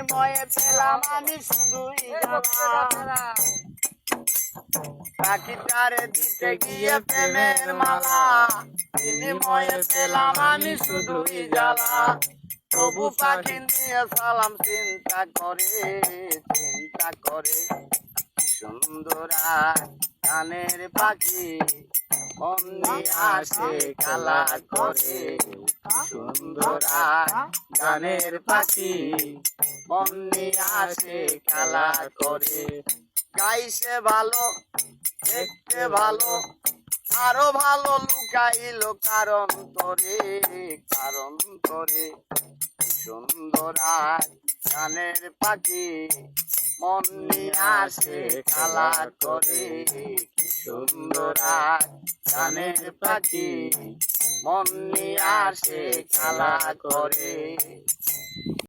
বিনিময়ে পেলাম আমি শুধুই জ্বালা। পাখিটারে দিতে গিয়ে প্রেমের মালা, বিনিময়ে পেলাম আমি শুধুই জ্বালা। তবু পাখি নিয়ে সালাম চিন্তা করে সুন্দর গানের পাখি মন নিয়ে আসে খেলা করে। সুন্দর গানের পাখি মন নিয়ে আসে খেলা করে। গাইছে ভালো, দেখতে ভালো, আরো ভালো লুকাইলো কারণ করে সুন্দর গানের পাখি মন নিয়ে আসে খেলা করে। সুন্দর গানের পাখি মন নিয়ে আসে খেলা করে।